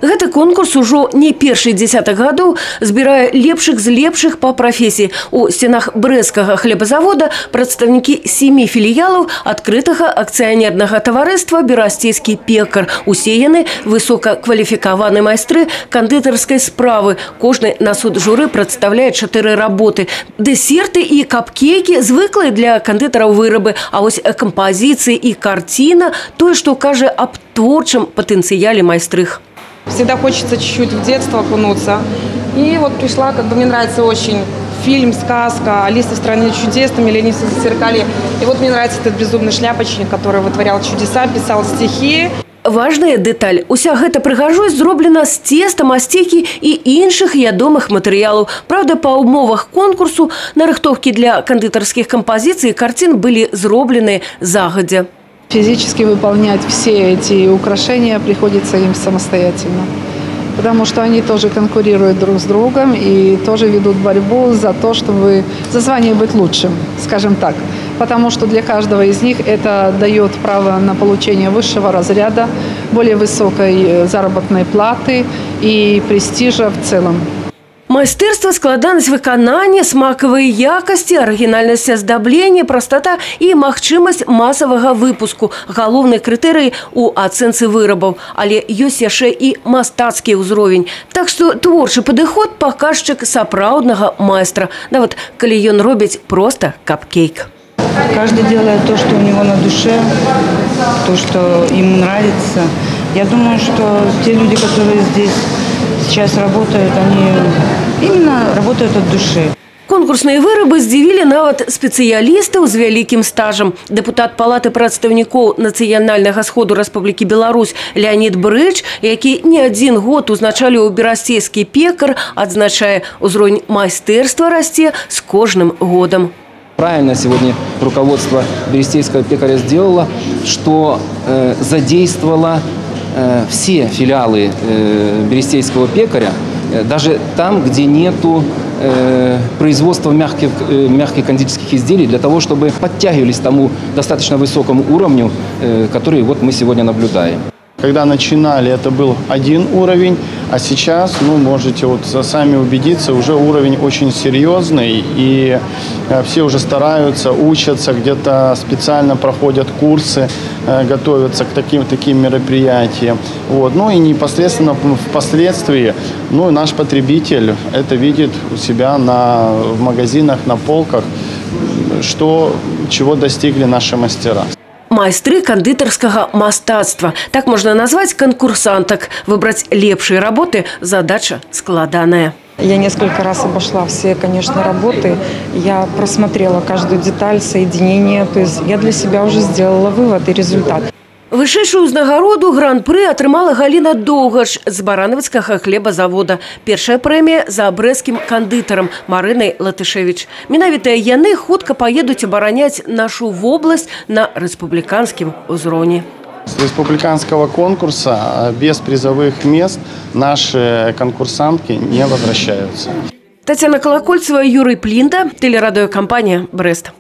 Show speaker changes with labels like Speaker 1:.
Speaker 1: Гэты конкурс ужо не першы дзесятак гадоў збірае лепшых з лепшых па прафесіі. У сценах брэсцкага хлебазавода прадстаўнікі 7 філіялаў адкрытага акцыянернага таварыства «Берасцейскі пекар». Усе яны высокакваліфікаваны майстры кандытарскай справы. Кожны на суд журы прадстаўляе 4 работы. Дэсерты і капкейкі звыклыя для кандытараў вырабы, а вось кампазіцыі і карціна – тое, што кажа аб творчым патэнцыяле майстрых.
Speaker 2: Всегда хочется чуть-чуть в детство окунуться. И вот пришла, мне нравится очень фильм, сказка «Алиса в стране чудес», там «Миллениум в зеркале». И вот мне нравится этот безумный шляпочник, который вытворял чудеса, писал стихи.
Speaker 1: Важная деталь. Уся гэта прыгажосць зроблена з цеста, масцікі і іншых ядомых матэрыялаў. Правда, па умовах конкурсу нарыхтоўкі для кандытарскіх кампазіцый і карцін былі зроблены загадзя.
Speaker 3: Физически выполнять все эти украшения приходится им самостоятельно, потому что они тоже конкурируют друг с другом и тоже ведут борьбу за то, чтобы за звание быть лучшим, скажем так. Потому что для каждого из них это дает право на получение высшего разряда, более высокой заработной платы и престижа в целом.
Speaker 1: Майстэрства, складанасць выканання, смакавыя якасці, арыгінальнасць аздаблення, прастата і магчымасць масавага выпуску – галоўныя крытэрыі ў ацэнцы вырабаў. Але ёсць яшчэ і мастацкі ўзровень. Так што творчы падыход – паказчык сапраўднага майстра, нават калі ён робіць проста капкейк.
Speaker 4: Каждый делает то, что у него на душе, то, что ему нравится. Я думаю, что те люди, которые здесь сейчас работают, они именно работают от души.
Speaker 1: Конкурсныя вырабы здзівілі нават спецыялістаў з вялікім стажам. Дэпутат палаты прадстаўнікоў Нацыянальнага сходу Рэспублікі Беларусь Леонид Брыч, які не адзін год узначаліў «Берасцейскі пекар», адзначае, узровень майстэрства расце з кожным годам.
Speaker 5: Правильно сегодня руководство Берасцейского пекаря сделало, что задействовало все филиалы Берасцейского пекаря, даже там, где нету производства мягких кондитерских изделий, для того, чтобы подтягивались к тому достаточно высокому уровню, который вот мы сегодня наблюдаем.
Speaker 6: Когда начинали, это был один уровень, а сейчас, можете вот сами убедиться, уже уровень очень серьезный, и все уже стараются, учатся, где-то специально проходят курсы, готовятся к таким мероприятиям. Вот. Ну и непосредственно впоследствии наш потребитель это видит у себя в магазинах, на полках, чего достигли наши мастера.
Speaker 1: Майстры кандытарскага мастацтва. Так можно назвать конкурсанток. Выбрать лепшие работы – задача складаная.
Speaker 2: Я несколько раз обошла все, конечно, работы. Я просмотрела каждую деталь, соединение. То есть я для себя уже сделала вывод и результат.
Speaker 1: Вышэйшую ўзнагароду гран-пры атрымала Галіна Доўгач з баранавіцкага хлебазавода. Першая прэмія за брэсцкім кандытарам Марынай Латышевіч. Менавіта яны хутка паедуць абараняць нашу вобласць на рэспубліканскім узроўні.
Speaker 6: С республиканского конкурса без призовых мест наши конкурсантки не возвращаются.
Speaker 1: Татьяна Колокольцева, Юрий Плинда, телерадиокомпания «Брест».